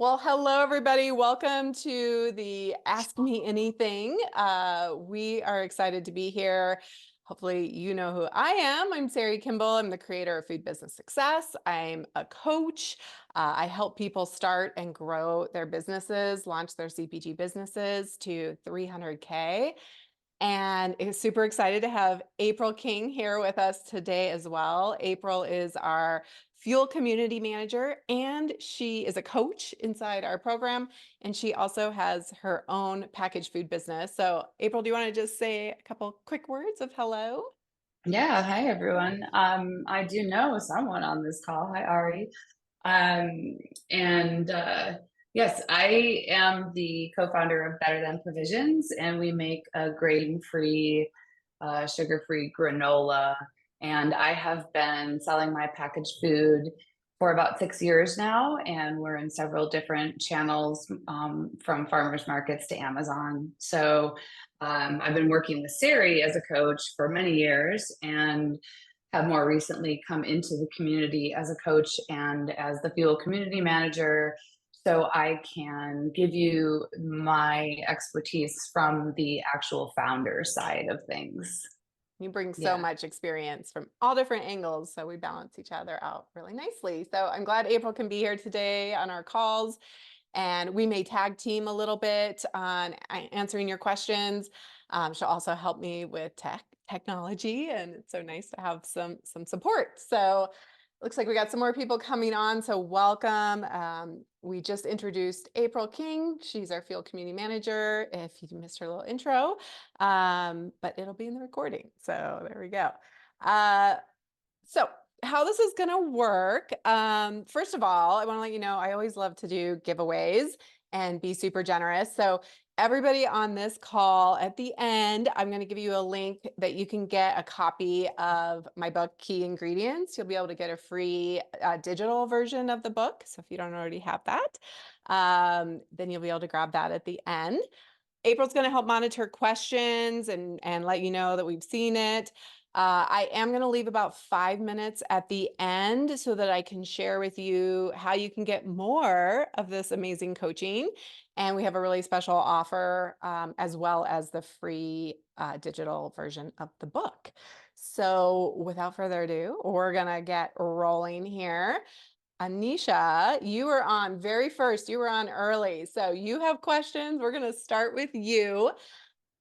Well, hello, everybody. Welcome to the Ask Me Anything. We are excited to be here. Hopefully, you know who I am. I'm Sari Kimball. I'm the creator of Food Business Success. I'm a coach. I help people start and grow their businesses, launch their CPG businesses to 300K. And is super excited to have April King here with us today as well. April is our Fuel Community Manager, and she is a coach inside our program, and she also has her own packaged food business. So, April, do you want to just say a couple quick words of hello? Yeah, hi everyone. I do know someone on this call. Hi, Ari. And yes, I am the co-founder of Better Than Provisions, and we make a grain-free, sugar-free granola. And I have been selling my packaged food for about 6 years now, and we're in several different channels, from farmers markets to Amazon. So I've been working with Sari as a coach for many years, and have more recently come into the community as a coach and as the Fuel Community Manager, so I can give you my expertise from the actual founder side of things. You bring so Yeah. much experience from all different angles, so we balance each other out really nicely. So I'm glad April can be here today on our calls, and we may tag team a little bit on answering your questions. She'll also help me with technology, and it's so nice to have some support. So looks like we got some more people coming on, so welcome. We just introduced April King. She's our field community manager, if you missed her little intro, but it'll be in the recording. So there we go. So how this is going to work, first of all, I want to let you know I always love to do giveaways and be super generous. So everybody on this call, at the end, I'm going to give you a link that you can get a copy of my book, Key Ingredients. You'll be able to get a free digital version of the book. So if you don't already have that, then you'll be able to grab that at the end. April's going to help monitor questions and let you know that we've seen it. I am going to leave about 5 minutes at the end so that I can share with you how you can get more of this amazing coaching. And we have a really special offer, as well as the free digital version of the book. So without further ado, we're going to get rolling here. Anisha, you were on very first, you were on early. So you have questions. We're going to start with you.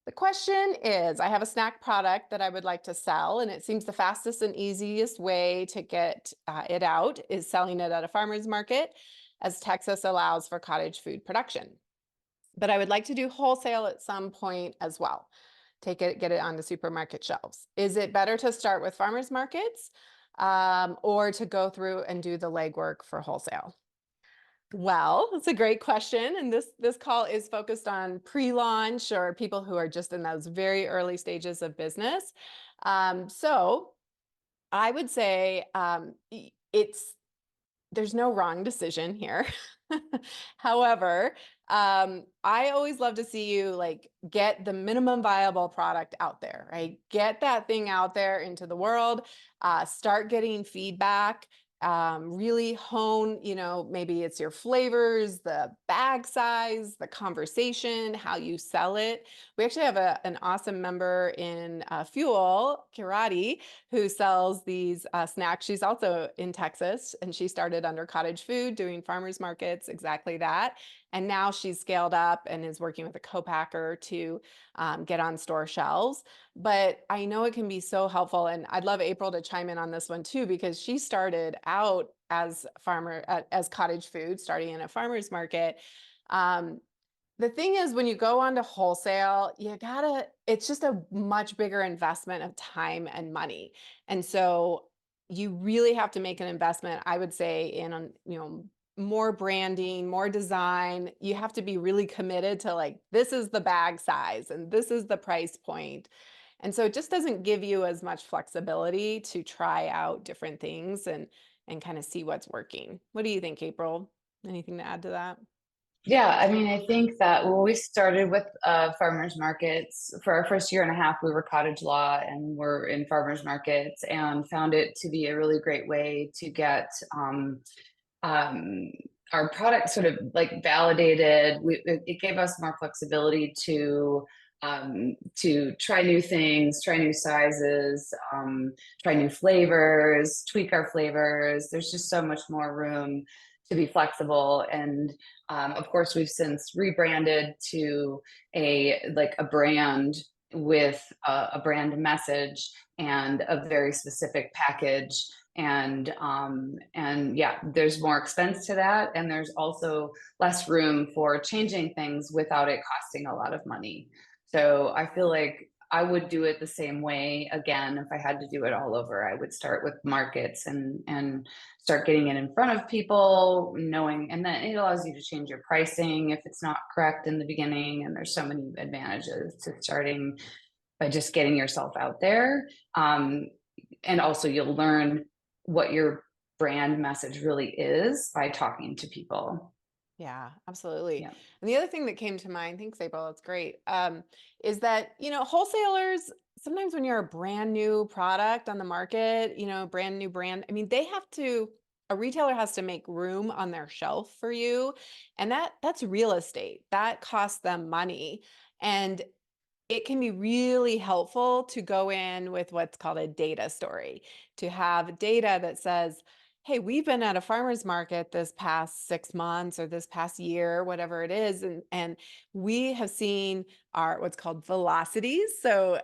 The question is, I have a snack product that I would like to sell, and it seems the fastest and easiest way to get it out is selling it at a farmer's market, as Texas allows for cottage food production. But I would like to do wholesale at some point as well. Take it, get it on the supermarket shelves. Is it better to start with farmers markets, or to go through and do the legwork for wholesale? Well, that's a great question. And this call is focused on pre-launch or people who are just in those very early stages of business. So I would say it's there's no wrong decision here. However, I always love to see you like get the minimum viable product out there, right? Get that thing out there into the world, start getting feedback, really hone, maybe it's your flavors, the bag size, the conversation, how you sell it. We actually have an awesome member in Fuel, Kirati, who sells these snacks. She's also in Texas, and she started under Cottage Food doing farmers markets, exactly that. And now she's scaled up and is working with a co-packer to get on store shelves. But I know it can be so helpful. And I'd love April to chime in on this one too, because she started out as as cottage food, starting in a farmer's market. The thing is, when you go on to wholesale, it's just a much bigger investment of time and money. And so you really have to make an investment, I would say, in, more branding, more design. You have to be really committed to like, this is the bag size and this is the price point. And so it just doesn't give you as much flexibility to try out different things and kind of see what's working. What do you think, April? Anything to add to that? Yeah, I mean, I think that when we started with farmers markets, for our first year and a half, we were cottage law and we're in farmers markets, and found it to be a really great way to get um, our product sort of like validated. It gave us more flexibility to try new things, try new sizes, try new flavors, tweak our flavors. There's just so much more room to be flexible. And of course, we've since rebranded to a brand with a brand message and a very specific package. And yeah, there's more expense to that, and there's also less room for changing things without it costing a lot of money. So I feel like I would do it the same way again if I had to do it all over. I would start with markets and start getting it in front of people, knowing, and then it allows you to change your pricing if it's not correct in the beginning. And there's so many advantages to starting by just getting yourself out there. And also, you'll learn what your brand message really is by talking to people. Yeah, absolutely. Yeah. And the other thing that came to mind, thanks, April, that's great, is that, wholesalers, sometimes when you're a brand new product on the market, brand new brand, I mean, a retailer has to make room on their shelf for you. And that's real estate. That costs them money. And it can be really helpful to go in with what's called a data story, to have data that says, hey, we've been at a farmer's market this past 6 months or this past year, whatever it is, and we have seen our what's called velocities. So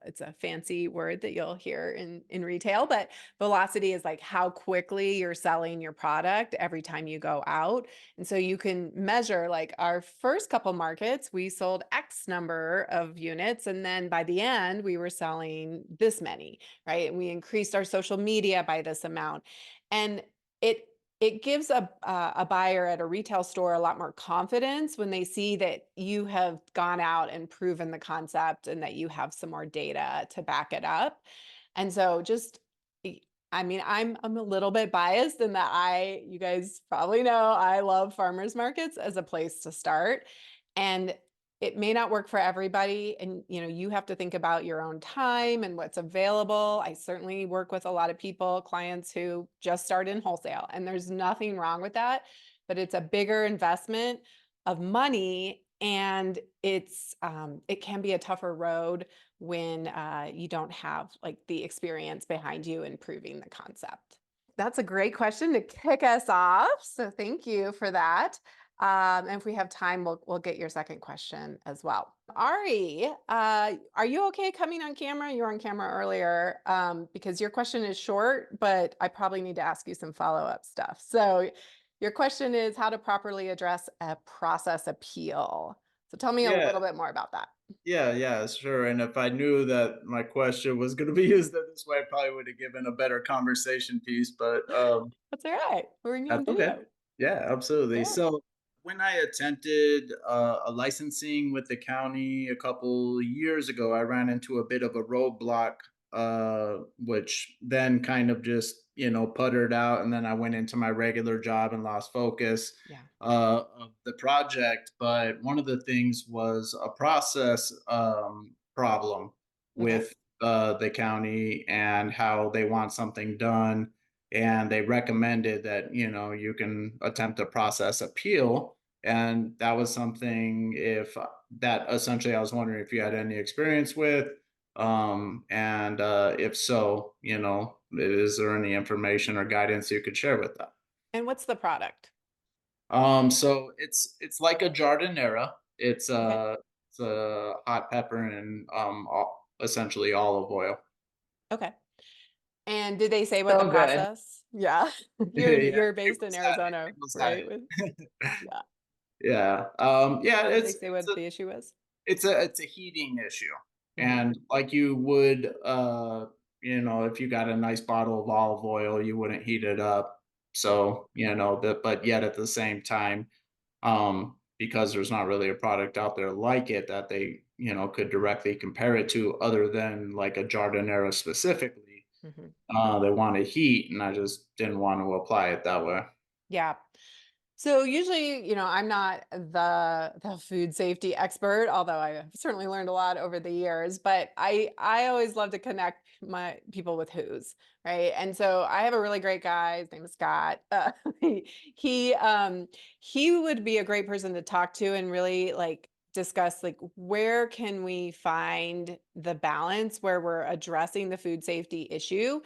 it's a fancy word that you'll hear in retail, but velocity is like how quickly you're selling your product every time you go out. And so you can measure, like, our first couple markets, we sold X number of units. And then by the end, we were selling this many, right? And we increased our social media by this amount. And it gives a buyer at a retail store a lot more confidence when they see that you have gone out and proven the concept and that you have some more data to back it up. And so I mean, I'm a little bit biased in that you guys probably know, I love farmers markets as a place to start. And it may not work for everybody. And, you have to think about your own time and what's available. I certainly work with a lot of clients who just started in wholesale, and there's nothing wrong with that, but it's a bigger investment of money. And it can be a tougher road when you don't have like the experience behind you in proving the concept. That's a great question to kick us off. So thank you for that. And if we have time, we'll get your second question as well. Ari, are you okay coming on camera? You were on camera earlier, because your question is short, but I probably need to ask you some follow-up stuff. So your question is how to properly address a process appeal. So tell me a Yeah, little bit more about that. yeah, sure. And if I knew that my question was going to be used in this way, I probably would have given a better conversation piece. But That's all right. We're in that's on okay. video. Yeah, absolutely. Yeah. So when I attempted a licensing with the county a couple years ago, I ran into a bit of a roadblock, which then kind of just puttered out, and then I went into my regular job and lost focus Yeah. of the project. But one of the things was a process problem Okay. with the county and how they want something done, and they recommended that you can attempt a process appeal. And that was something, if that essentially, I was wondering if you had any experience with, and if so, is there any information or guidance you could share with that? And what's the product? So it's like a jardinera. it's Okay. a it's a hot pepper and essentially olive oil. Okay. And did they say what the So good. process? Yeah. You're Yeah, you're based in Arizona, April's had right? it. Yeah. Yeah. Yeah, Did they it's say it's what a the issue is? it's a heating issue. Mhm. And like you would, if you got a nice bottle of olive oil, you wouldn't heat it up. So, but yet at the same time, because there's not really a product out there like it that they, could directly compare it to other than like a jardinera specifically, Mhm. they want to heat, and I just didn't want to apply it that way. Yeah. So usually, I'm not the food safety expert, although I have certainly learned a lot over the years, but I always love to connect my people with who's, right? And so I have a really great guy, his name is Scott. He he would be a great person to talk to and really like discuss like where can we find the balance where we're addressing the food safety issue.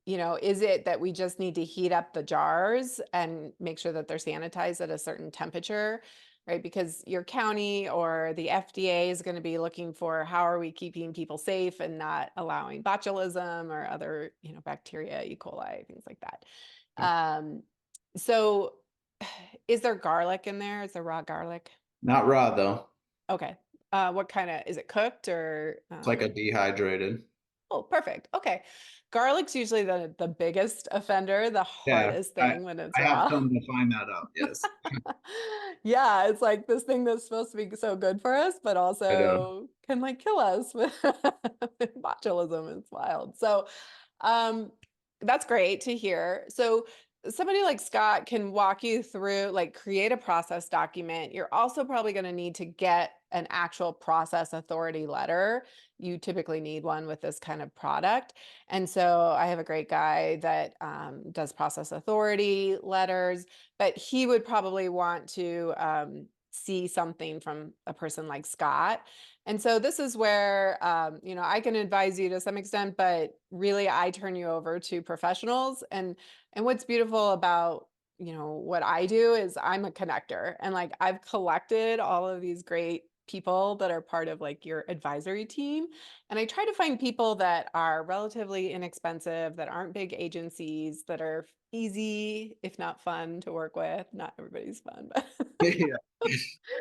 Is it that we just need to heat up the jars and make sure that they're sanitized at a certain temperature, right? Because your county or the FDA is going to be looking for how are we keeping people safe and not allowing botulism or other, bacteria, E. coli, things like that. Yeah. Um, so is there garlic in there? Is there raw garlic? Not raw though. Okay. What kind of, is it cooked or It's like a dehydrated. Oh, perfect. Okay. Garlic's usually the biggest offender, the Yeah, hardest I thing when it's I have raw. come to find that out. Yes, Yeah, it's like this thing that's supposed to be so good for us, but I know. also can like kill us with with botulism. It's wild. So, um, that's great to hear. So somebody like Scott can walk you through, like create a process document. You're also probably going to need to get an actual process authority letter. You typically need one with this kind of product. And so I have a great guy that does process authority letters, but he would probably want to see something from a person like Scott. And so this is where, I can advise you to some extent, but really I turn you over to professionals. And what's beautiful about, what I do is I'm a connector and like I've collected all of these great people that are part of like your advisory team. And I try to find people that are relatively inexpensive, that aren't big agencies, that are easy, if not fun to work with. Not everybody's fun, but Yeah,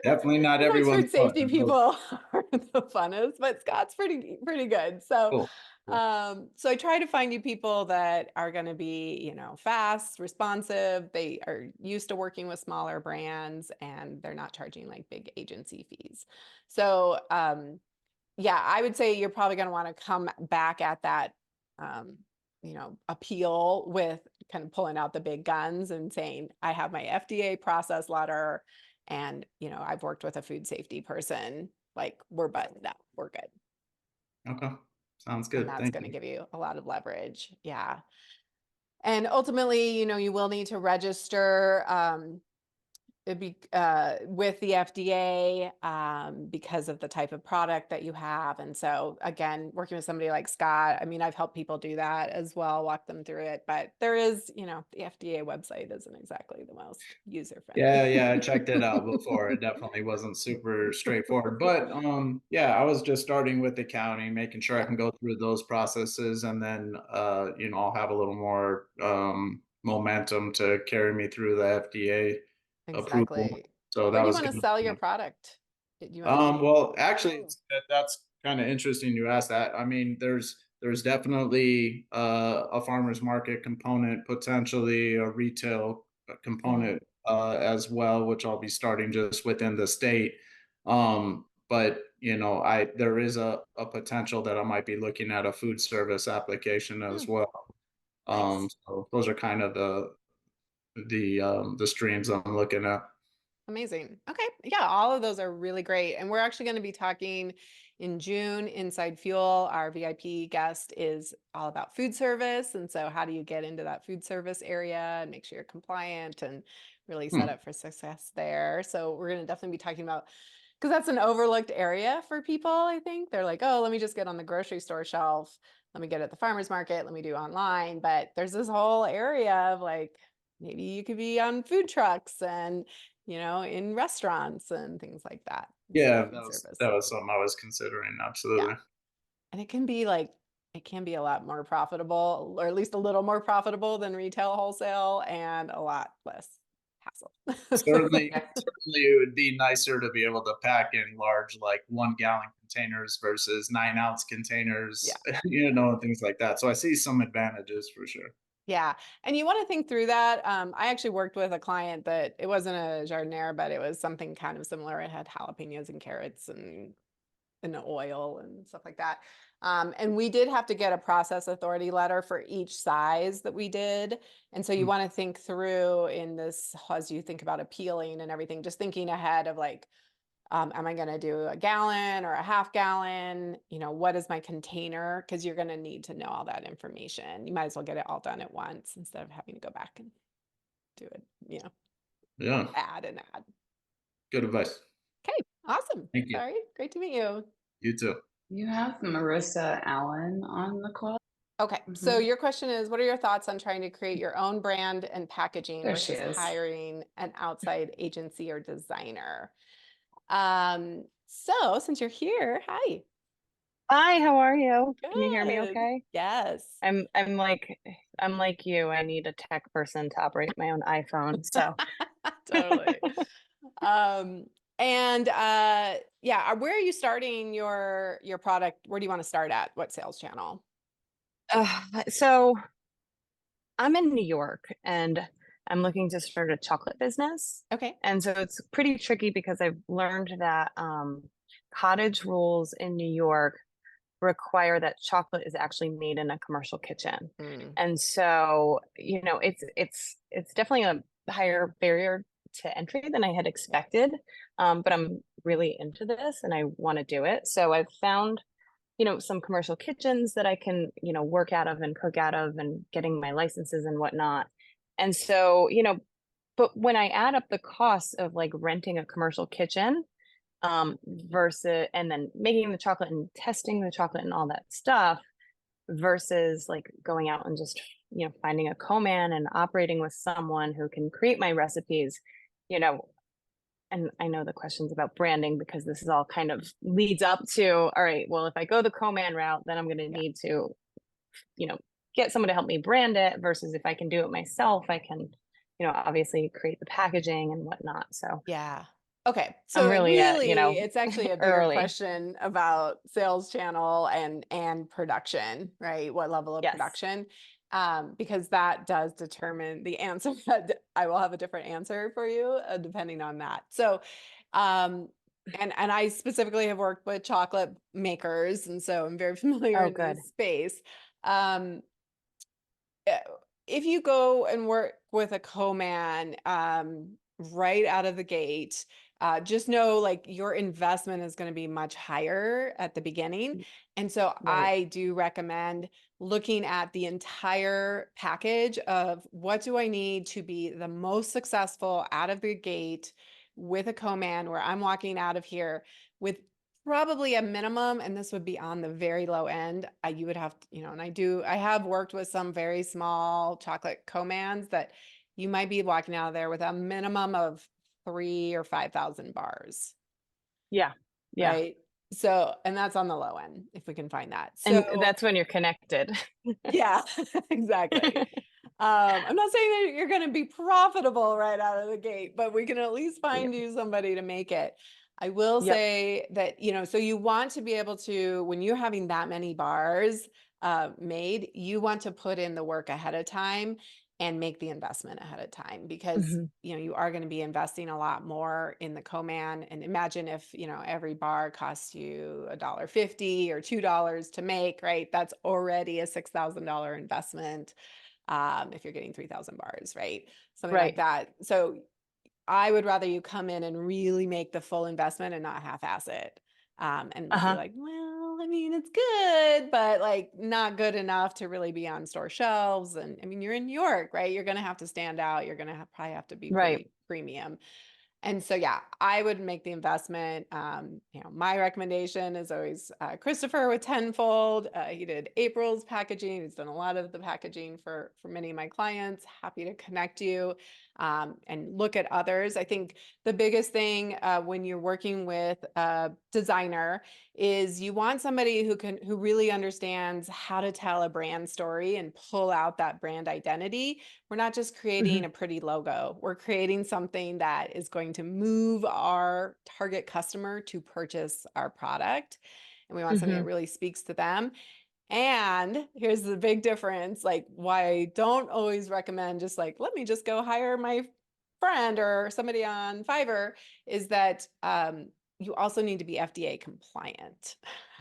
definitely not sometimes everyone's food fun. safety people are the funnest, but Scott's pretty good. So, Cool. Cool. so I try to find you people that are going to be, fast, responsive. They are used to working with smaller brands, and they're not charging like big agency fees. So, yeah, I would say you're probably going to want to come back at that, appeal with kind of pulling out the big guns and saying, I have my FDA process letter and, I've worked with a food safety person. Like we're buttoned up, we're good. Okay, sounds And good. that's Thank going to you. give you a lot of leverage. Yeah. And ultimately, you will need to register. It'd be with the FDA because of the type of product that you have. And so, again, working with somebody like Scott, I mean, I've helped people do that as well, walk them through it. But there is, the FDA website isn't exactly the most user Yeah, friendly. yeah, I checked it out before. It definitely wasn't super straightforward. But yeah, I was just starting with the county, making sure I Yep, can go through those processes and then I'll have a little more momentum to carry me through the FDA approval. exactly. So When that do you was want to good. sell your product? Do you want to do? Well, actually, that's kind of interesting you asked that. I mean, there's definitely a farmers market component, potentially a retail Mhm. component as well, which I'll be starting just within the state. But I there is a potential that I might be looking at a food service application as Hmm, well. nice. So those are kind of the streams I'm looking at. Amazing. Okay. Yeah, all of those are really great. And we're actually going to be talking in June inside Fuel. Our VIP guest is all about food service. And so, how do you get into that food service area and make sure you're compliant and really set Hmm. up for success there? So, we're going to definitely be talking about because that's an overlooked area for people, I think. They're like, oh, let me just get on the grocery store shelf. Let me get at the farmer's market. Let me do online. But there's this whole area of like, maybe you could be on food trucks and in restaurants and things like that. So Yeah, food service. that was something I was considering. Yeah. Absolutely. And it can be a lot more profitable, or at least a little more profitable than retail wholesale and a lot less hassle. Certainly, it would be nicer to be able to pack in large, like 1 gallon containers versus 9 ounce Yeah. containers, and things like that. So I see some advantages for sure. Yeah. And you want to think through that. I actually worked with a client that it wasn't a jardiniere, but it was something kind of similar. It had jalapenos and carrots and and oil and stuff like that. And we did have to get a process authority letter for each size that we did. And so you want to think through in this as you think about appealing and everything, just thinking ahead of like, am I going to do a gallon or a half gallon? What is my container? Because you're going to need to know all that information. You might as well get it all done at once instead of having to go back and do it, Yeah. add and add. Good advice. Okay, awesome. Thank you. Sorry, great to meet you. You too. You have Marissa Allen on the call. Okay, so your question is, what are your thoughts on trying to create your own brand and packaging There she versus is. hiring an outside agency or designer? So since you're here, hi. Hi, how are you? Can you hear me Good. okay? Yes. I'm like you. I need a tech person to operate my own iPhone. So Totally. And yeah, where are you starting your product? Where do you want to start at? What sales channel? so I'm in New York and I'm looking to start a chocolate business. Okay. And so it's pretty tricky because I've learned that cottage rules in New York require that chocolate is actually made in a commercial kitchen. And so, it's definitely a higher barrier to entry than I had expected. But I'm really into this and I want to do it. So I've found, some commercial kitchens that I can, work out of and cook out of and getting my licenses and whatnot. And so, but when I add up the costs of like renting a commercial kitchen, versus and then making the chocolate and testing the chocolate and all that stuff versus like going out and just finding a co-man and operating with someone who can create my recipes, and I know the questions about branding because this is all kind of leads up to, all right, well, if I go the co-man route, then I'm going to need to get someone to help me brand it versus if I can do it myself, I can obviously create the packaging and whatnot. So yeah. Okay, I'm so really it's actually a bigger early. question about sales channel and production, right? What level of Yes. production? Because that does determine the answer. I will have a different answer for you depending on that. So, and I specifically have worked with chocolate makers, and so I'm very familiar Oh, in good. this space. If you go and work with a co-man right out of the gate, just know like your investment is going to be much higher at the beginning. And so Right. I do recommend looking at the entire package of what do I need to be the most successful out of the gate with a co-man where I'm walking out of here with probably a minimum, and this would be on the very low end. You would have to, and I have worked with some very small chocolate co-mans that you might be walking out of there with a minimum of 3 or 5,000 bars. Yeah. Yeah. Right. So, and that's on the low end if we can find that. And So that's when you're connected. yeah, exactly. I'm not saying that you're going to be profitable right out of the gate, but we can at least find you somebody to make it. I will Yep. say that, so you want to be able to, when you're having that many bars made, you want to put in the work ahead of time and make the investment ahead of time because, you are going to be investing a lot more in the co-man. And imagine if, every bar costs you $1.50 or $2 to make, right? That's already a $6,000 investment. If you're getting 3,000 bars, right? Something like Right. that. So I would rather you come in and really make the full investment and not half-ass it. And be like, well, I mean, it's good, but like not good enough to really be on store shelves. And I mean, you're in New York, right? You're going to have to stand out. You're going to probably have to be Right. pretty premium. And so, yeah, I would make the investment. My recommendation is always Christopher with Tenfold. He did April's packaging. He's done a lot of the packaging for many of my clients. Happy to connect you and look at others. I think the biggest thing when you're working with a designer is you want somebody who really understands how to tell a brand story and pull out that brand identity. We're not just creating a pretty logo. We're creating something that is going to move our target customer to purchase our product. And we want something that really speaks to them. And here's the big difference, like why I don't always recommend just like, let me just go hire my friend or somebody on Fiverr is that you also need to be FDA compliant.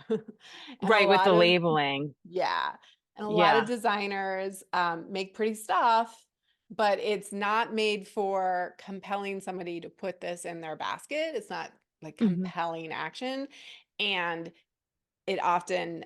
And a Right, with lot the of, labeling. yeah. And a lot of Yeah. designers make pretty stuff, but it's not made for compelling somebody to put this in their basket. It's not like Mhm. compelling action. And it often,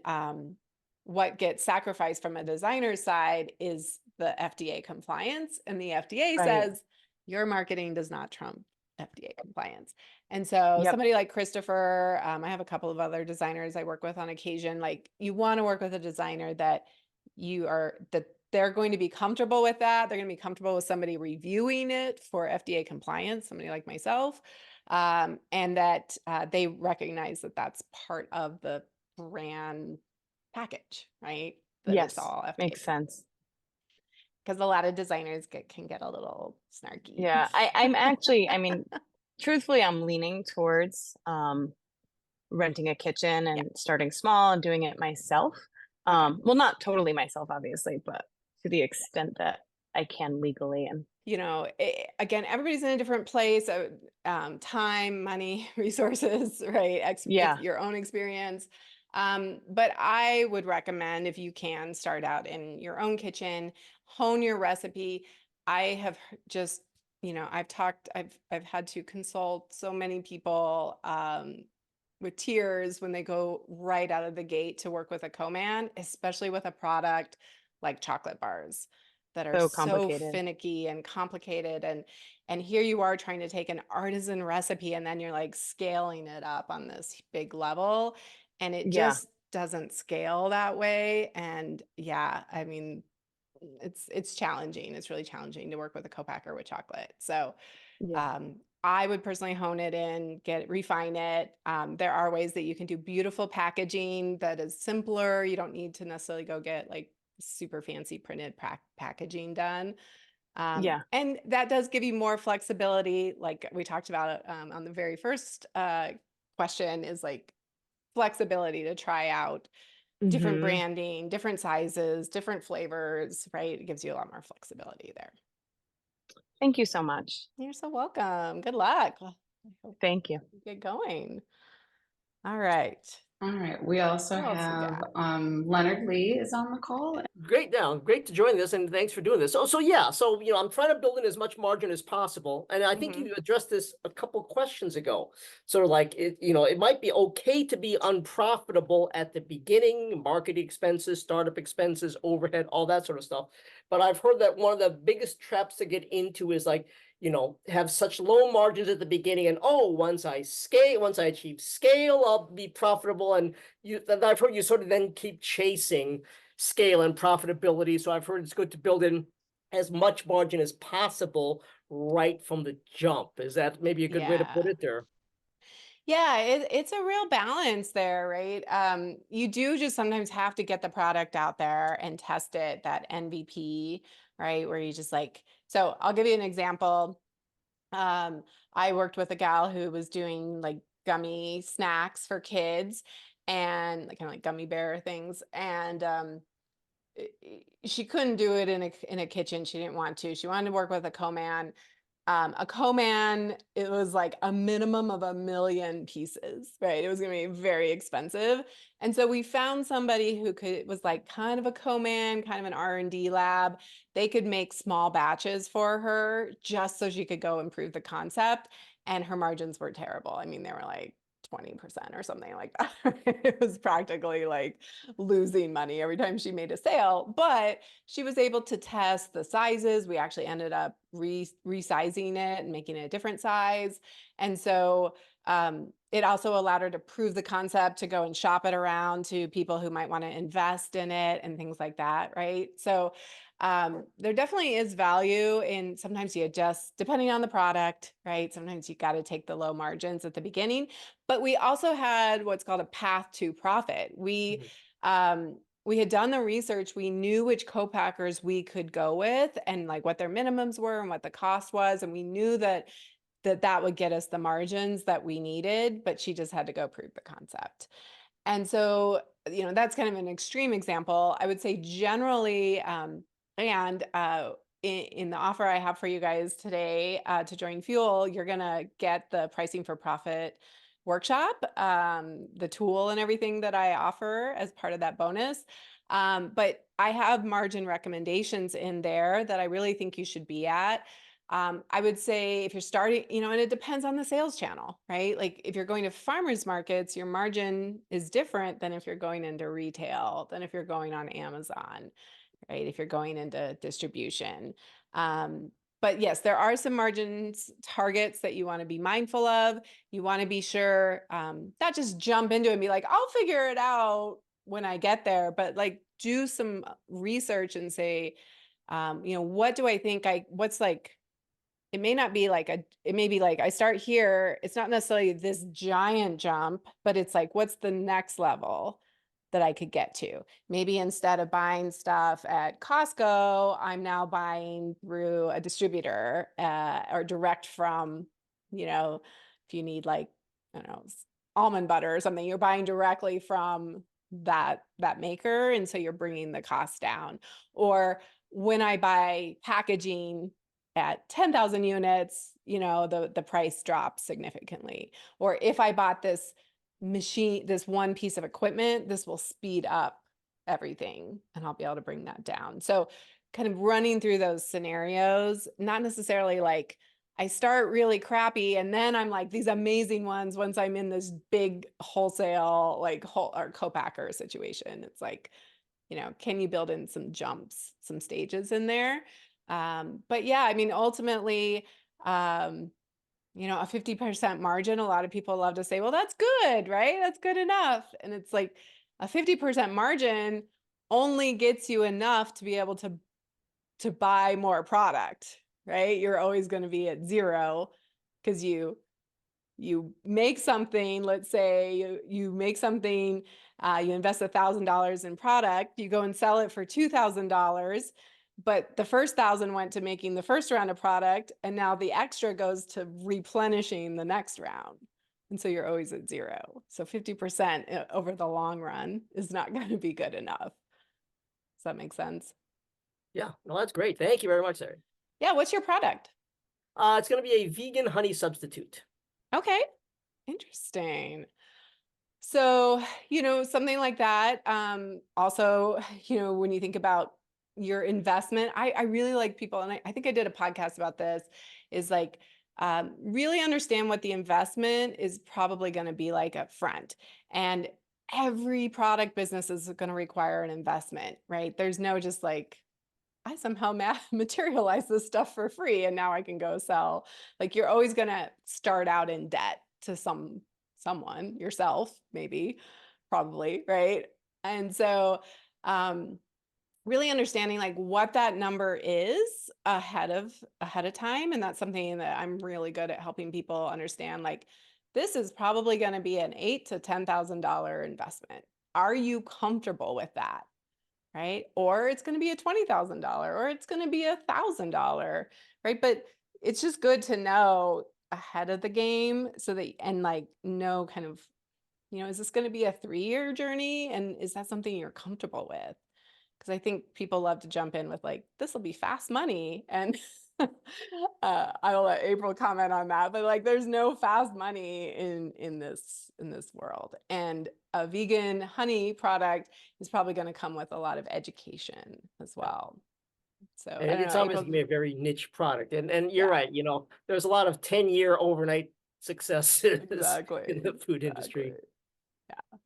what gets sacrificed from a designer's side is the FDA compliance. And the FDA Right. says your marketing does not trump FDA compliance. And so Yep. somebody like Christopher, I have a couple of other designers I work with on occasion, like you want to work with a designer that that they're going to be comfortable with that. They're going to be comfortable with somebody reviewing it for FDA compliance, somebody like myself, and that they recognize that that's part of the brand package, right? That it's Yes. all FDA, Makes sense. because a lot of designers can get a little snarky. Yeah. I'm actually, I mean, truthfully, I'm leaning towards renting a kitchen Yeah. and starting small and doing it myself. Okay. Well, not totally myself, obviously, but to the extent that I can legally. And Again, everybody's in a different place. Time, money, resources, right? yeah. Your own experience. But I would recommend, if you can, start out in your own kitchen, hone your recipe. I have just, I've had to consult so many people with tears when they go right out of the gate to work with a co-man, especially with a product like chocolate bars that are So so complicated. finicky and complicated. And here you are trying to take an artisan recipe and then you're like scaling it up on this big level, and it Yeah. just doesn't scale that way. And yeah, I mean, it's challenging. It's really challenging to work with a co-packer with chocolate. So Yeah. I would personally hone it in, refine it. There are ways that you can do beautiful packaging that is simpler. You don't need to necessarily go get like super fancy printed packaging done. Yeah. And that does give you more flexibility. Like we talked about on the very first question, is like flexibility to try out different Hmm. branding, different sizes, different flavors, right? It gives you a lot more flexibility there. Thank you so much. You're so welcome. Good luck. I hope Thank you. you get going. All right. All right. We also Who else we have got? Leonard Lee is on the call. Great to join this, and thanks for doing this. So yeah, I'm trying to build in as much margin as possible, and I think you addressed this a couple questions ago. Sort of like it might be okay to be unprofitable at the beginning, marketing expenses, startup expenses, overhead, all that sort of stuff. But I've heard that one of the biggest traps to get into is like, have such low margins at the beginning, and once I achieve scale, I'll be profitable. And I've heard you sort of then keep chasing scale and profitability. So I've heard it's good to build in as much margin as possible right from the jump. Is that maybe a good way to put it there? Yeah, it's a real balance there, right? You do just sometimes have to get the product out there and test it, that MVP, right? Where you just like, so I'll give you an example. I worked with a gal who was doing like gummy snacks for kids and like kind of like gummy bear things. And she couldn't do it in a kitchen. She didn't want to. She wanted to work with a co-man. A co-man, it was like a minimum of 1 million pieces, right? It was going to be very expensive. And so we found somebody who was like kind of a co-man, kind of an R&D lab. They could make small batches for her just so she could go improve the concept. And her margins were terrible. I mean, they were like 20% or something like that. It was practically like losing money every time she made a sale, but she was able to test the sizes. We actually ended up resizing it and making it a different size. And so it also allowed her to prove the concept, to go and shop it around to people who might want to invest in it and things like that, right? So there definitely is value in, sometimes you adjust depending on the product, right? Sometimes you got to take the low margins at the beginning, but we also had what's called a path to profit. We had done the research. We knew which co-packers we could go with and like what their minimums were and what the cost was. And we knew that would get us the margins that we needed, but she just had to go prove the concept. And so, that's kind of an extreme example. I would say generally, in the offer I have for you guys today to join Fuel, you're going to get the pricing for profit workshop, the tool and everything that I offer as part of that bonus. But I have margin recommendations in there that I really think you should be at. I would say if you're starting, and it depends on the sales channel, right? Like if you're going to farmers markets, your margin is different than if you're going into retail, than if you're going on Amazon, right? If you're going into distribution. But yes, there are some margins targets that you want to be mindful of. You want to be sure, not just jump into it and be like, I'll figure it out when I get there, but like do some research and say, what do I think what's like, it may not be like it may be like I start here. It's not necessarily this giant jump, but it's like, what's the next level that I could get to? Maybe instead of buying stuff at Costco, I'm now buying through a distributor or direct from, if you need like, I don't know, almond butter or something, you're buying directly from that maker. And so you're bringing the cost down. Or when I buy packaging at 10,000 units, the price drops significantly. Or if I bought this machine, this one piece of equipment, this will speed up everything and I'll be able to bring that down. So kind of running through those scenarios, not necessarily like I start really crappy and then I'm like these amazing ones once I'm in this big wholesale, like or co-packer situation. It's like, can you build in some jumps, some stages in there? But yeah, I mean, ultimately, a 50% margin, a lot of people love to say, well, that's good, right? That's good enough. And it's like a 50% margin only gets you enough to be able to buy more product, right? You're always going to be at zero because you make something, let's say you make something, you invest $1,000 in product, you go and sell it for $2,000, but the first 1,000 went to making the first round of product, and now the extra goes to replenishing the next round. And so you're always at zero. So 50% over the long run is not going to be good enough. Does that make sense? Yeah, no, that's great. Thank you very much, Sarah. Yeah, what's your product? It's going to be a vegan honey substitute. Okay, interesting. So, something like that. Also, when you think about your investment, I really like people, and I think I did a podcast about this, is like really understand what the investment is probably going to be like up front. And every product business is going to require an investment, right? There's no just like, I somehow materialize this stuff for free and now I can go sell. Like you're always going to start out in debt to someone, yourself, maybe, probably, right? And so really understanding like what that number is ahead of time. And that's something that I'm really good at helping people understand. Like this is probably going to be an $8,000 to $10,000 investment. Are you comfortable with that? Right? Or it's going to be a $20,000 or it's going to be $1,000, right? But it's just good to know ahead of the game so that, and like know kind of, is this going to be a 3-year journey? And is that something you're comfortable with? Because I think people love to jump in with like, this will be fast money. And I'll let April comment on that, but like there's no fast money in this world. And a vegan honey product is probably going to come with a lot of education as well. So And I don't it's know, obviously April, a very niche product. And you're right, there's a lot of 10-year overnight successes exactly, in the food industry. Yeah.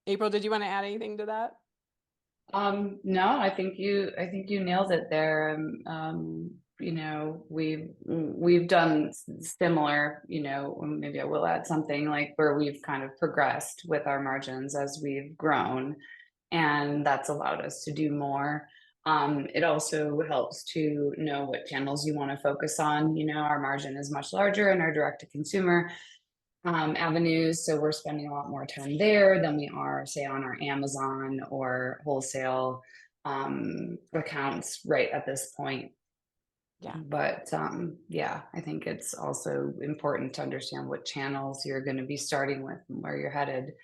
April, did you want to add anything to that? No, I think you nailed it there. We've done similar, maybe I will add something like where we've kind of progressed with our margins as we've grown, and that's allowed us to do more. It also helps to know what channels you want to focus on. Our margin is much larger in our direct to consumer avenues. So we're spending a lot more time there than we are, say, on our Amazon or wholesale accounts right at this point. Yeah. But I think it's also important to understand what channels you're going to be starting with and where you're headed,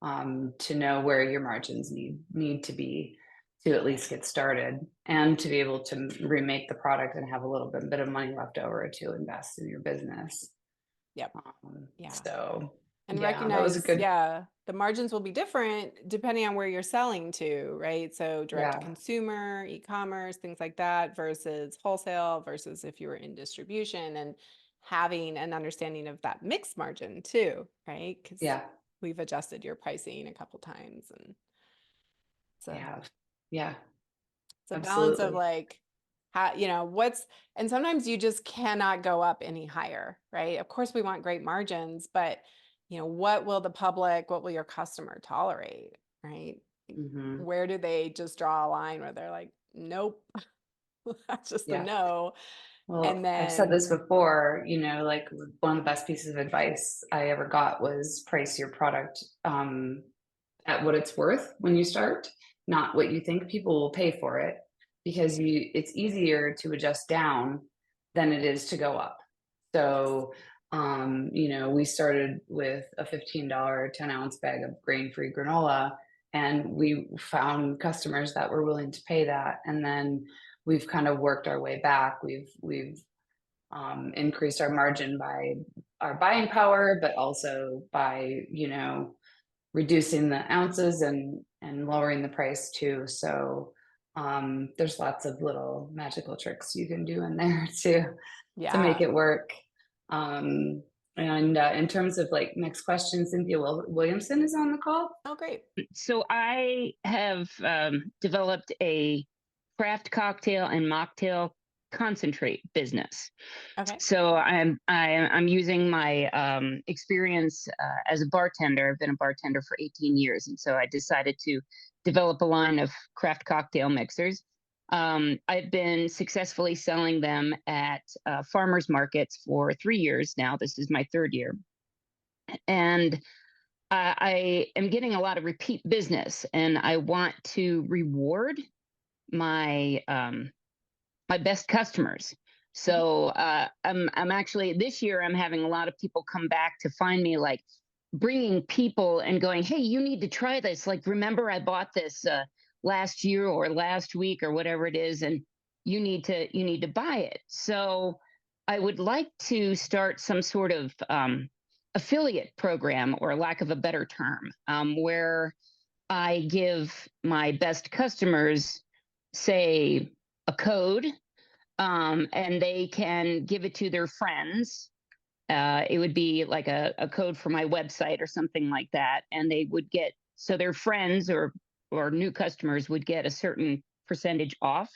to know where your margins need to be to at least get started, and to be able to remake the product and have a little bit of money left over to invest in your business. Yep. Yeah. So And yeah, that was a recognize, good, the margins will be different depending on where you're selling to, right? So direct to yeah, consumer, e-commerce, things like that versus wholesale versus if you were in distribution, and having an understanding of that mixed margin too, right? Because yeah, we've adjusted your pricing a couple times, and so we have. Yeah, it's a balance of absolutely. like how, and sometimes you just cannot go up any higher, right? Of course we want great margins, but what will the public, what will your customer tolerate, right? Hmm. Where do they just draw a line where they're like, nope, that's just a Yeah. no. And Well, I've said then this before, like one of the best pieces of advice I ever got was price your product at what it's worth when you start, not what you think people will pay for it, because it's easier to adjust down than it is to go up. yes, So, we started with a $15 10-ounce bag of grain-free granola, and we found customers that were willing to pay that. And then we've kind of worked our way back. We've increased our margin by our buying power, but also by, reducing the ounces and lowering the price too. So there's lots of little magical tricks you can do in there to make yeah. it work. Um, and in terms of like next question, Cynthia Williamson is on the call. Oh, great. So I have developed a craft cocktail and mocktail concentrate business. Okay. So I'm using my experience as a bartender. I've been a bartender for 18 years, and so I decided to develop a line of craft cocktail mixers. I've been successfully selling them at farmers markets for 3 years now. This is my third year, and I am getting a lot of repeat business, and I want to reward my my best customers. So I'm actually this year I'm having a lot of people come back to find me, like bringing people and going, hey, you need to try this. Like, remember I bought this last year or last week or whatever it is, and you need to buy it. So I would like to start some sort of affiliate program, or lack of a better term, where I give my best customers, say, a code, and they can give it to their friends. It would be like a code for my website or something like that, and they would get, so their friends or new customers would get a certain percentage off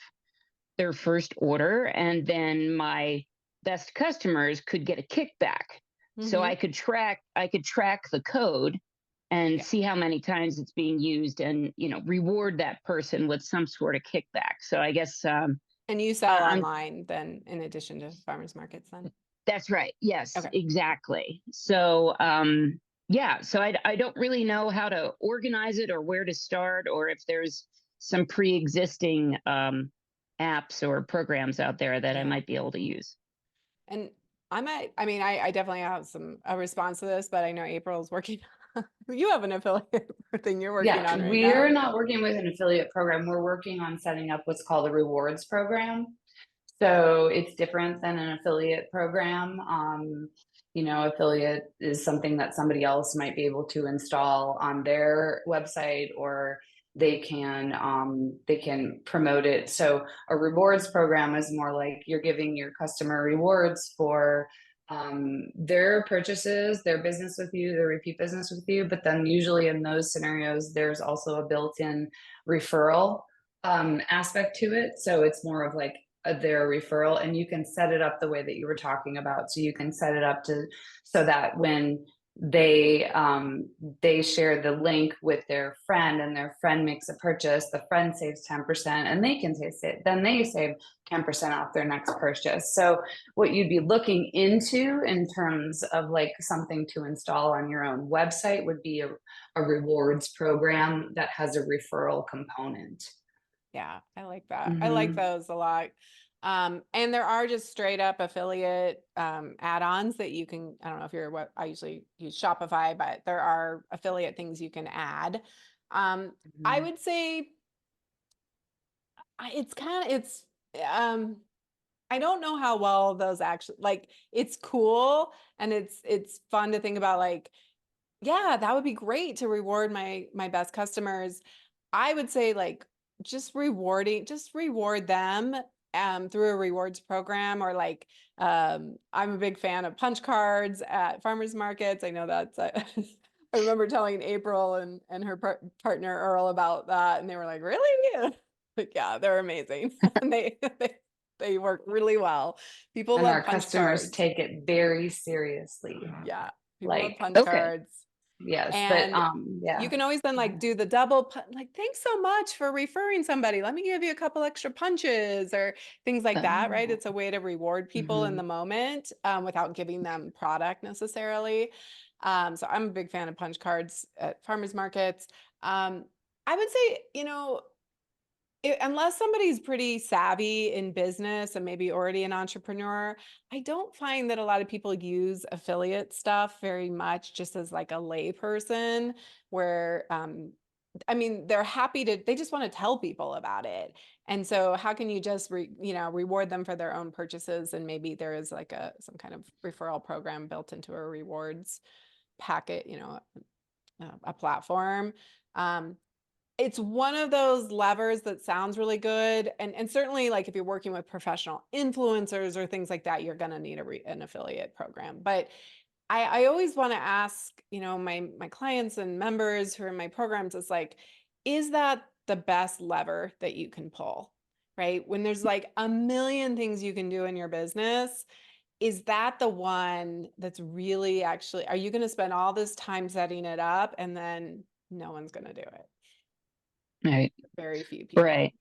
their first order, and then my best customers could get a kickback. So Mm-hmm. I could track the code and Yeah. see how many times it's being used, and reward that person with some sort of kickback. So I guess And you sell I'm online then, in addition to farmers markets then? that's right. Yes, Okay. exactly. So yeah, so I don't really know how to organize it or where to start, or if there's some pre-existing apps or programs out there that I Yeah. might be able to use. And I definitely have a response to this, but I know April's working. You have an affiliate thing you're working Yeah, on right now. we're not working with an affiliate program. We're working on setting up what's called a rewards program. So it's different than an affiliate program. Affiliate is something that somebody else might be able to install on their website, or they can promote it. So a rewards program is more like you're giving your customer rewards for their purchases, their business with you, their repeat business with you. But then usually in those scenarios, there's also a built-in referral aspect to it. So it's more of like their referral, and you can set it up the way that you were talking about. So you can set it up so that when they share the link with their friend, and their friend makes a purchase, the friend saves 10%, and they can then they save 10% off their next purchase. So what you'd be looking into in terms of like something to install on your own website would be a rewards program that has a referral component. Yeah, I like that. I like Mm-hmm. those a lot. And there are just straight up affiliate add-ons that you can, I don't know if you're what I usually use Shopify, but there are affiliate things you can add. I would say it's kind of, um, I don't know how well those actually, like, it's cool and it's fun to think about, like, yeah, that would be great to reward my best customers. I would say, like, just reward them through a rewards program, or like, I'm a big fan of punch cards at farmers markets. I know that's I remember telling April and her partner Earl about that, and they were like, "Really?" Like, yeah, they're amazing. And they work really well. People And love our punch customers cards. take it very seriously. Yeah, people love Like, punch Okay. cards. yes, but And yeah. you can always then like do the double, like, thanks so much for referring somebody. Let me give you a couple extra punches or things like that, right? Oh. It's a way to reward people in the moment without giving them product necessarily. So I'm a big fan of punch cards at farmers markets. I would say, unless somebody's pretty savvy in business and maybe already an entrepreneur, I don't find that a lot of people use affiliate stuff very much just as like a lay person, where I mean, they're happy to, they just want to tell people about it. And so how can you just reward them for their own purchases, and maybe there is like some kind of referral program built into a rewards packet, a platform. Um, it's one of those levers that sounds really good. And certainly, like, if you're working with professional influencers or things like that, you're going to need an affiliate program. But I always want to ask, my clients and members who are in my programs, it's like, is that the best lever that you can pull, right? When there's like a million things you can do in your business, is that the one that's really actually, are you going to spend all this time setting it up and then no one's going to do it? Right. Very few people. Right.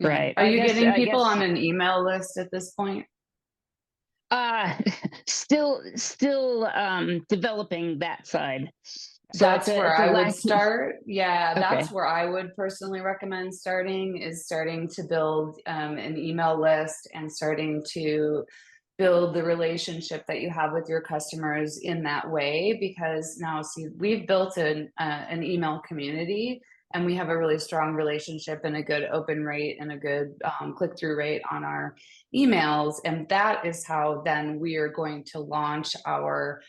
Right. Are you getting I people guess, on an email list at this point? still developing that side. So That's where it's a I would lack. start. Yeah, Okay. that's where I would personally recommend starting to build an email list and starting to build the relationship that you have with your customers in that way. Because now, see, we've built an email community, and we have a really strong relationship and a good open rate and a good click-through rate on our emails. And that is how then we are going to launch our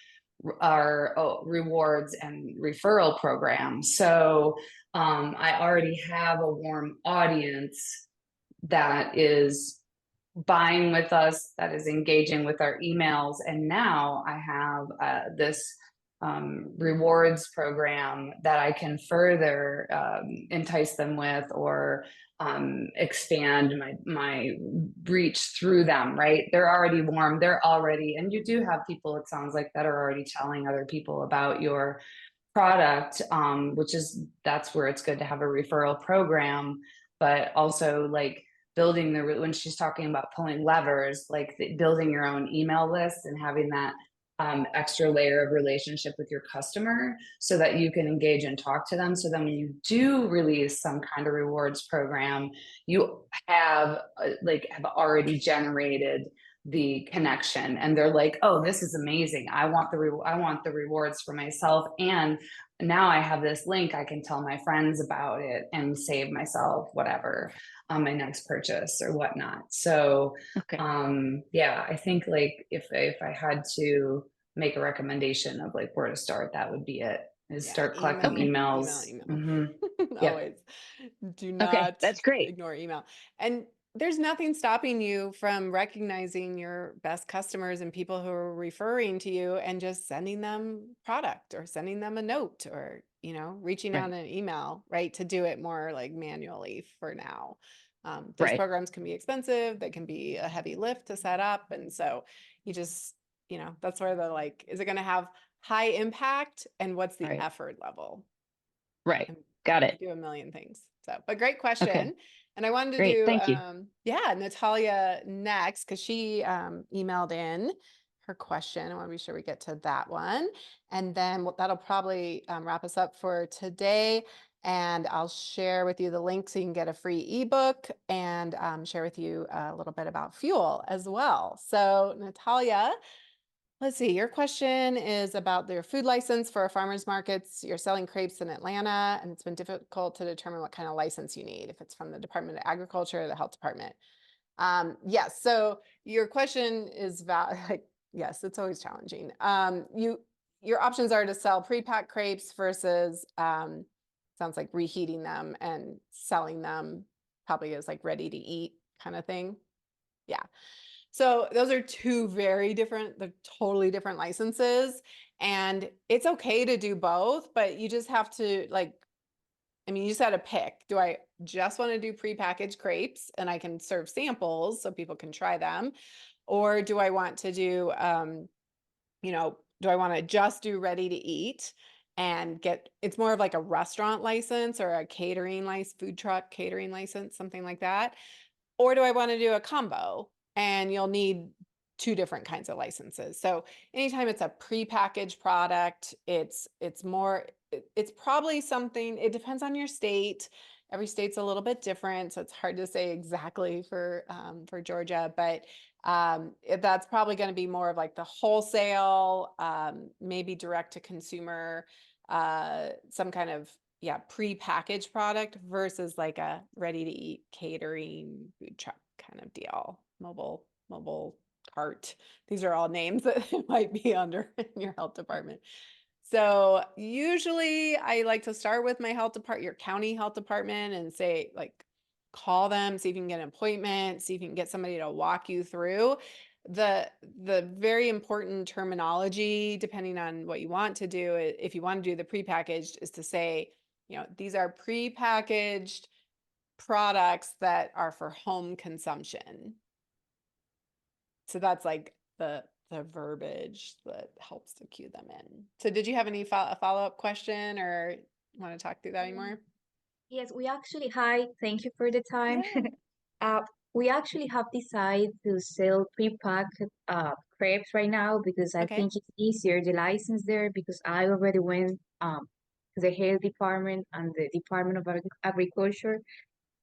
rewards and referral program. So I already have a warm audience that is buying with us, that is engaging with our emails. And now I have this rewards program that I can further entice them with, or expand my reach through them, right? They're already warm, and you do have people, it sounds like, that are already telling other people about your product, that's where it's good to have a referral program. But also, like, when she's talking about pulling levers, like building your own email list and having that extra layer of relationship with your customer, so that you can engage and talk to them. So then when you do release some kind of rewards program, you have already generated the connection, and they're like, oh, this is amazing, I want the rewards for myself, and now I have this link, I can tell my friends about it and save myself whatever on my next purchase or whatnot. So Okay. yeah, I think, like, if I had to make a recommendation of like where to start, that would be it, is start collecting emails. Email. Yeah. Always. Do Okay. not That's great. ignore email. And there's nothing stopping you from recognizing your best customers and people who are referring to you and just sending them product or sending them a note, or, reaching out in an email, right? To do it more like manually for now. Those Right. programs can be expensive. They can be a heavy lift to set up. And so you just, that's where the, like, is it going to have high impact, and what's the Right. effort level? Right. And Got you it. do a million things. So, but great question. Okay. And I wanted to Great. do, Thank you. Natalia next, because she emailed in her question. I want to be sure we get to that one. And then that'll probably wrap us up for today. And I'll share with you the link so you can get a free ebook, and share with you a little bit about fuel as well. So, Natalia, let's see, your question is about their food license for farmers markets. You're selling crepes in Atlanta, and it's been difficult to determine what kind of license you need, if it's from the Department of Agriculture or the Health Department. Yes. So your question is like, yes, it's always challenging. Your options are to sell pre-packed crepes versus, sounds like reheating them and selling them probably as like ready to eat kind of thing. Yeah. So those are two very different, they're totally different licenses. And it's okay to do both, but you just have to like, I mean, you just got to pick. Do I just want to do prepackaged crepes and I can serve samples so people can try them? Or do I want to do, do I want to just do ready to eat and it's more of like a restaurant license or a catering license, food truck catering license, something like that? Or do I want to do a combo? And you'll need two different kinds of licenses. So anytime it's a prepackaged product, it's probably something, it depends on your state. Every state's a little bit different, so it's hard to say exactly for Georgia, but that's probably going to be more of like the wholesale, maybe direct to consumer, some kind of pre-packaged product versus like a ready to eat catering food truck kind of deal. Mobile cart. These are all names that might be under in your health department. So usually I like to start with my your county health department and say like, call them, see if you can get an appointment, see if you can get somebody to walk you through. The very important terminology, depending on what you want to do, if you want to do the prepackaged, is to say, these are prepackaged products that are for home consumption. So that's like the verbiage that helps to cue them in. So did you have any follow-up question or want to talk through that anymore? Yes, hi, thank you for the time. Yeah. Uh, we actually have decided to sell pre-packed crepes right now because I Okay. think it's easier the license there because I already went to the health department and the Department of Agriculture.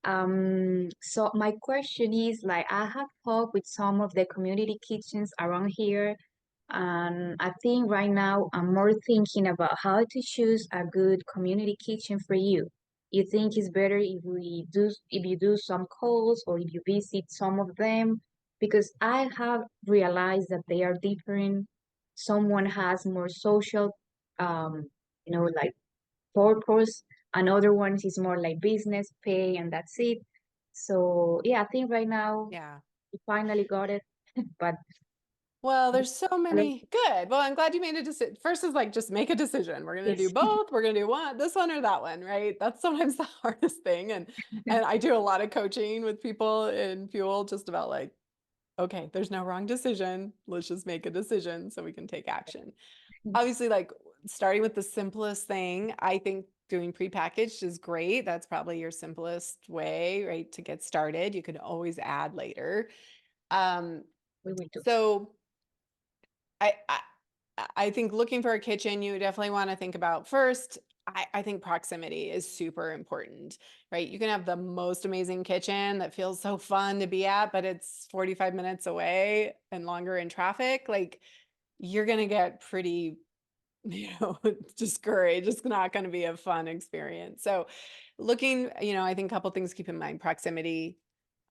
So my question is like I have talked with some of the community kitchens around here, and I think right now I'm more thinking about how to choose a good community kitchen for you. You think it's better if you do some calls or if you visit some of them? Because I have realized that they are different. Someone has more social, um, like purpose. Another one is more like business pay, and that's it. So yeah, I think right now Yeah. we finally got it, but Well, there's so many. Good. Well, I'm glad you made a decision. First is like, just make a decision. We're going to do yes. both. We're going to do this one or that one, right? That's sometimes the hardest thing. And I do a lot of coaching with people in Fuel just about like, okay, there's no wrong decision. Let's just make a decision so we can take action. Obviously, like starting with the simplest thing, I think doing prepackaged is great. That's probably your simplest way, right, to get started. You could always add later. We will do. So I think looking for a kitchen, you definitely want to think about first. I think proximity is super important, right? You can have the most amazing kitchen that feels so fun to be at, but it's 45 minutes away and longer in traffic. Like you're going to get pretty, discouraged. It's not going to be a fun experience. So looking, I think a couple things to keep in mind: proximity,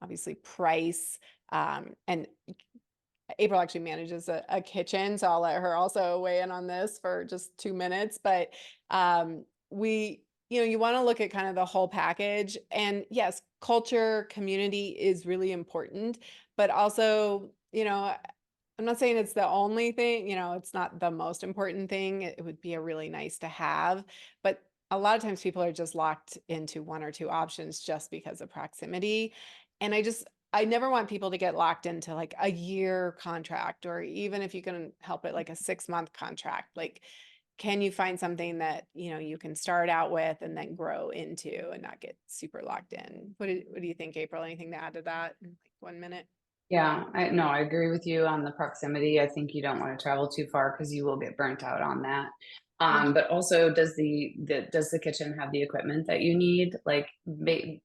obviously price, and April actually manages a kitchen, so I'll let her also weigh in on this for just 2 minutes. But you want to look at kind of the whole package. And yes, culture, community is really important, but also, I'm not saying it's the only thing, it's not the most important thing. It would be a really nice to have, but a lot of times people are just locked into one or two options just because of proximity. And I never want people to get locked into like a year contract, or even if you can help it, like a 6-month contract. Like, can you find something that, you can start out with and then grow into and not get super locked in? What do you think, April? Anything to add to that in like 1 minute? Yeah, I agree with you on the proximity. I think you don't want to travel too far because you will get burnt out on that. But also, does the kitchen have the equipment that you need? Like, make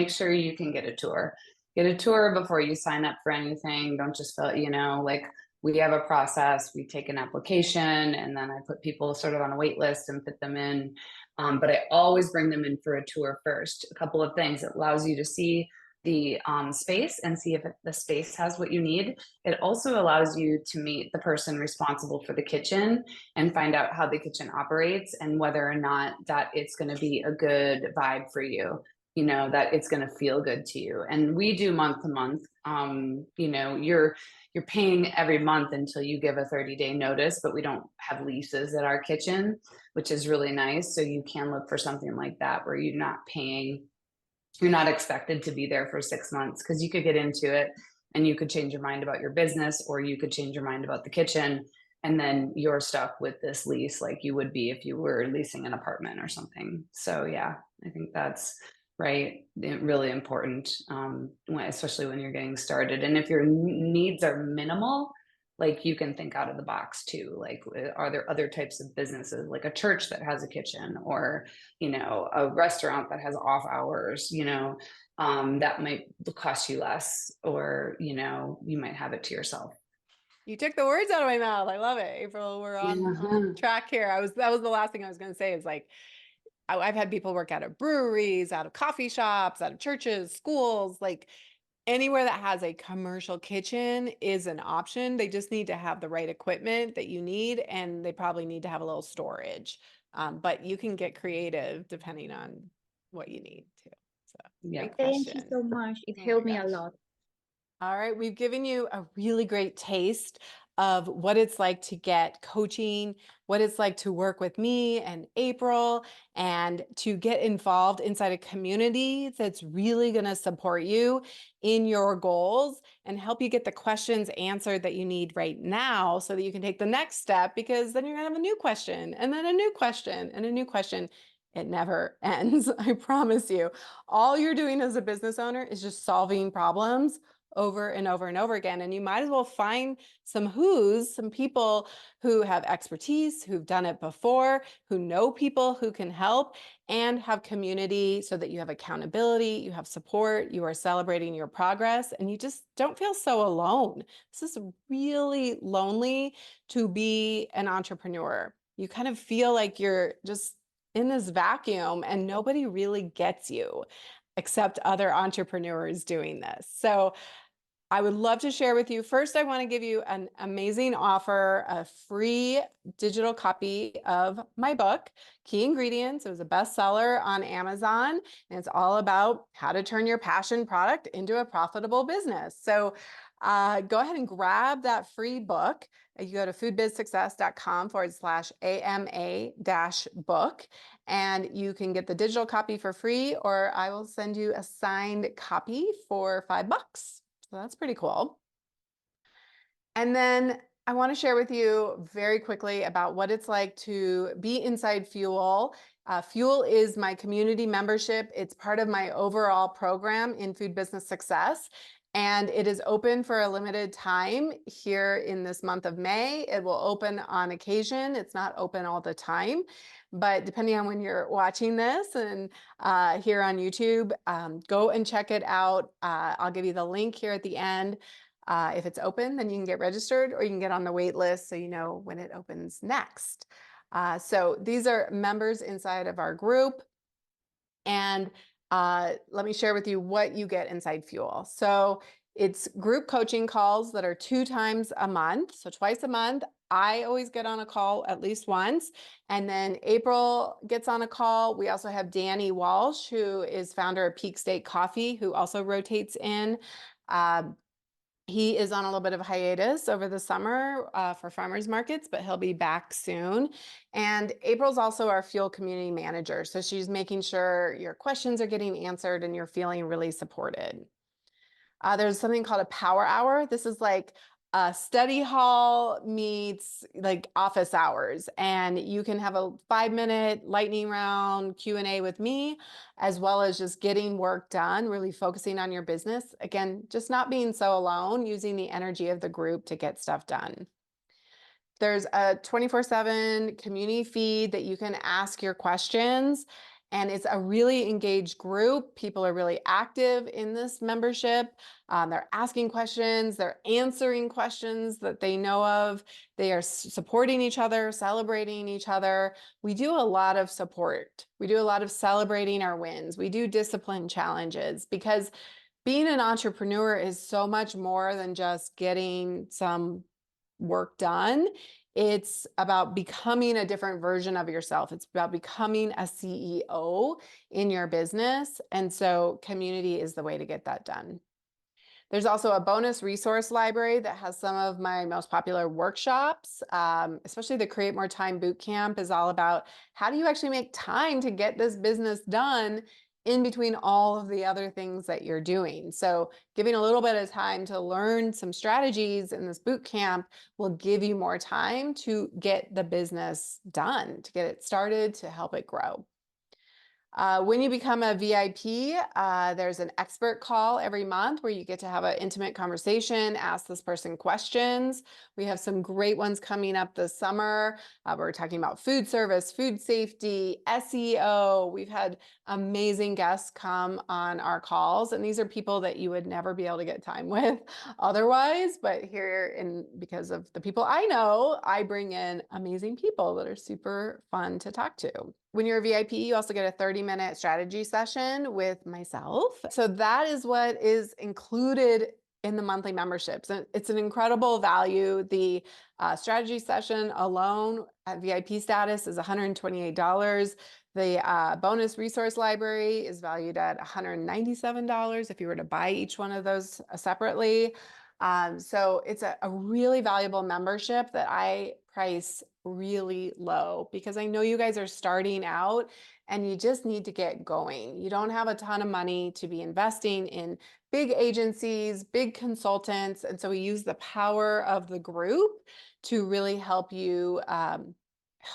sure you can get a tour. Get a tour before you sign up for anything. Don't just feel, like we have a process. We take an application, and then I put people sort of on a wait list and put them in. But I always bring them in for a tour first. A couple of things. It allows you to see the space and see if the space has what you need. It also allows you to meet the person responsible for the kitchen and find out how the kitchen operates and whether or not that it's going to be a good vibe for you, you know, that it's going to feel good to you. And we do month to month. You know, you're paying every month until you give a 30-day notice, but we don't have leases at our kitchen, which is really nice. So you can look for something like that where you're not expected to be there for 6 months, because you could get into it and you could change your mind about your business, or you could change your mind about the kitchen, and then you're stuck with this lease like you would be if you were leasing an apartment or something. So yeah, I think that's really important, especially when you're getting started. And if your needs are minimal, like you can think out of the box too. Like, are there other types of businesses, like a church that has a kitchen, or, you know, a restaurant that has off hours, you know, that might cost you less, or, you know, you might have it to yourself. You took the words out of my mouth. I love it. April, we're on track here. That was the last thing I was going to say, is like, I've had people work out of breweries, out of coffee shops, out of churches, schools, like anywhere that has a commercial kitchen is an option. They just need to have the right equipment that you need, and they probably need to have a little storage. But you can get creative depending on what you need too. So Yeah. great Thank you question. so much. It Oh my helped me a gosh. lot. All right, we've given you a really great taste of what it's like to get coaching, what it's like to work with me and April, and to get involved inside a community that's really going to support you in your goals and help you get the questions answered that you need right now, so that you can take the next step, because then you're going to have a new question, and then a new question, and a new question. It never ends. I promise you. All you're doing as a business owner is just solving problems over and over and over again. And you might as well find some people who have expertise, who've done it before, who know people who can help, and have community, so that you have accountability, you have support, you are celebrating your progress, and you just don't feel so alone. This is really lonely to be an entrepreneur. You kind of feel like you're just in this vacuum and nobody really gets you except other entrepreneurs doing this. So I would love to share with you. First, I want to give you an amazing offer, a free digital copy of my book, Key Ingredients. It was a bestseller on Amazon, and it's all about how to turn your passion product into a profitable business. So go ahead and grab that free book. You go to foodbizsuccess.com/AMA-book, and you can get the digital copy for free, or I will send you a signed copy for $5. So that's pretty cool. And then I want to share with you very quickly about what it's like to be inside Fuel. Fuel is my community membership. It's part of my overall program in Food Business Success. And it is open for a limited time here in this month of May. It will open on occasion. It's not open all the time, but depending on when you're watching this and here on YouTube, go and check it out. I'll give you the link here at the end. If it's open, then you can get registered, or you can get on the wait list so you know when it opens next. So these are members inside of our group. And let me share with you what you get inside Fuel. So it's group coaching calls that are 2 times a month. So twice a month. I always get on a call at least once. And then April gets on a call. We also have Danny Walsh, who is founder of Peak State Coffee, who also rotates in. He is on a little bit of hiatus over the summer for farmers markets, but he'll be back soon. And April's also our Fuel community manager. So she's making sure your questions are getting answered and you're feeling really supported. There's something called a power hour. This is like a study hall meets like office hours, and you can have a 5-minute lightning round Q&A with me, as well as just getting work done, really focusing on your business. Again, just not being so alone, using the energy of the group to get stuff done. There's a 24/7 community feed that you can ask your questions, and it's a really engaged group. People are really active in this membership. They're asking questions, they're answering questions that they know of. They are supporting each other, celebrating each other. We do a lot of support. We do a lot of celebrating our wins. We do discipline challenges, because being an entrepreneur is so much more than just getting some work done. It's about becoming a different version of yourself. It's about becoming a CEO in your business. And so community is the way to get that done. There's also a bonus resource library that has some of my most popular workshops, especially the Create More Time Bootcamp is all about how do you actually make time to get this business done in between all of the other things that you're doing. So giving a little bit of time to learn some strategies in this boot camp will give you more time to get the business done, to get it started, to help it grow. When you become a VIP, there's an expert call every month where you get to have an intimate conversation, ask this person questions. We have some great ones coming up this summer. We're talking about food service, food safety, SEO. We've had amazing guests come on our calls, and these are people that you would never be able to get time with otherwise. But here, because of the people I know, I bring in amazing people that are super fun to talk to. When you're a VIP, you also get a 30-minute strategy session with myself. So that is what is included in the monthly memberships. And it's an incredible value. The strategy session alone at VIP status is $128. The bonus resource library is valued at $197 if you were to buy each one of those separately. So it's a really valuable membership that I price really low because I know you guys are starting out and you just need to get going. You don't have a ton of money to be investing in big agencies, big consultants. And so we use the power of the group to really help you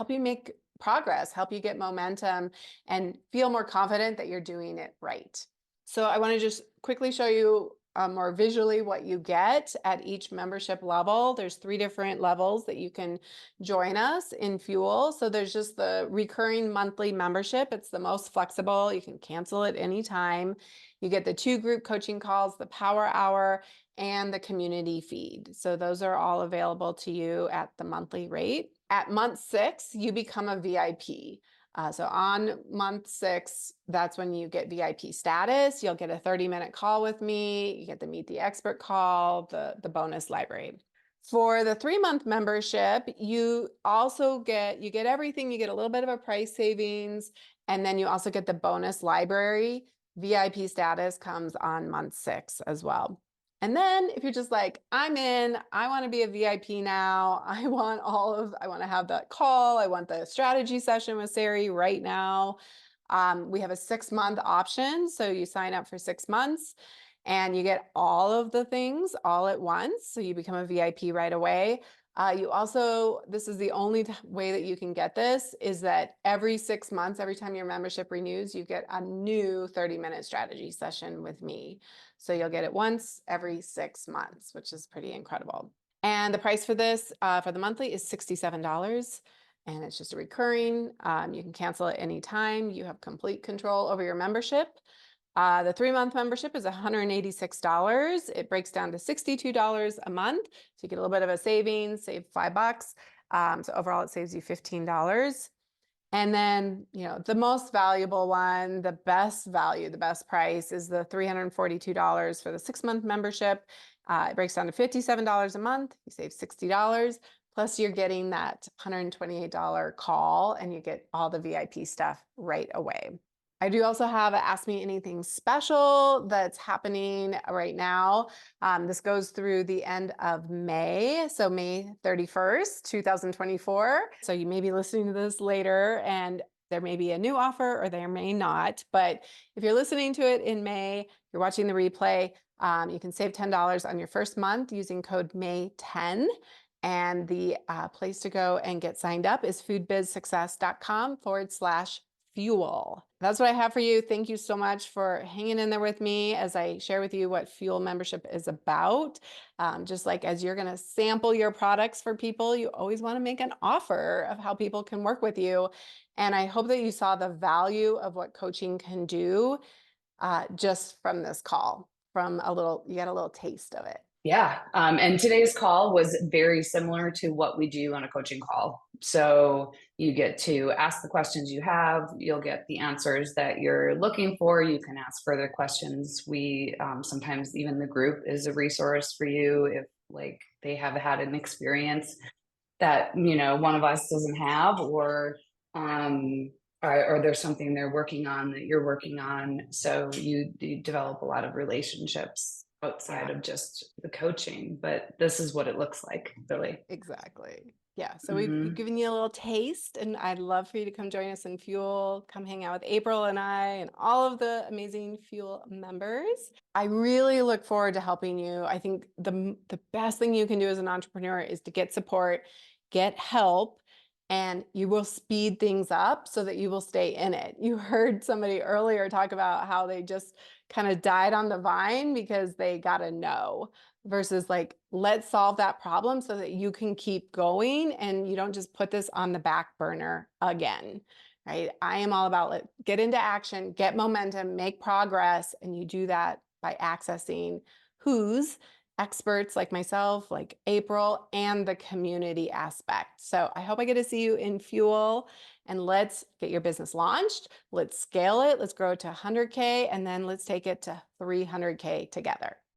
make progress, help you get momentum and feel more confident that you're doing it right. So I want to just quickly show you more visually what you get at each membership level. There's 3 different levels that you can join us in Fuel. So there's just the recurring monthly membership. It's the most flexible. You can cancel it anytime. You get the 2 group coaching calls, the power hour, and the community feed. So those are all available to you at the monthly rate. At month 6, you become a VIP. So on month 6, that's when you get VIP status. You'll get a 30-minute call with me. You get the Meet the Expert call, the bonus library. For the 3-month membership, you also get everything. You get a little bit of a price savings, and then you also get the bonus library. VIP status comes on month 6 as well. And then if you're just like, I'm in, I want to be a VIP now. I want to have that call. I want the strategy session with Sari right now. We have a 6-month option. So you sign up for 6 months and you get all of the things all at once. So you become a VIP right away. This is the only way that you can get this is that every 6 months, every time your membership renews, you get a new 30-minute strategy session with me. So you'll get it once every 6 months, which is pretty incredible. And the price for this, for the monthly is $67. And it's just a recurring. You can cancel it anytime. You have complete control over your membership. The 3-month membership is $186. It breaks down to $62 a month. So you get a little bit of a savings, save $5. So overall, it saves you $15. And then, the most valuable one, the best value, the best price is the $342 for the 6-month membership. It breaks down to $57 a month. You save $60. Plus, you're getting that $128 call and you get all the VIP stuff right away. I do also have a Ask Me Anything special that's happening right now. This goes through the end of May, so May 31st, 2024. So you may be listening to this later and there may be a new offer or there may not. But if you're listening to it in May, you're watching the replay, you can save $10 on your first month using code May10. And the place to go and get signed up is foodbizsuccess.com/fuel. That's what I have for you. Thank you so much for hanging in there with me as I share with you what Fuel membership is about. Just like as you're going to sample your products for people, you always want to make an offer of how people can work with you. And I hope that you saw the value of what coaching can do just from this call, you got a little taste of it. Yeah. And today's call was very similar to what we do on a coaching call. So you get to ask the questions you have, you'll get the answers that you're looking for. You can ask further questions. We sometimes even the group is a resource for you if like they have had an experience that, you know, one of us doesn't have, or there's something they're working on that you're working on. So you develop a lot of relationships outside of just the coaching, but this is what it looks like, really. Exactly. Yeah. So we've given you a little taste, and I'd love for you to come join us in Fuel. Come hang out with April and I and all of the amazing Fuel members. I really look forward to helping you. I think the best thing you can do as an entrepreneur is to get support, get help, and you will speed things up so that you will stay in it. You heard somebody earlier talk about how they just kind of died on the vine because they got a no, versus like, let's solve that problem so that you can keep going and you don't just put this on the back burner again, right? I am all about get into action, get momentum, make progress, and you do that by accessing who's experts like myself, like April, and the community aspect. So I hope I get to see you in Fuel, and let's get your business launched. Let's scale it. Let's grow it to 100K, and then let's take it to 300K together.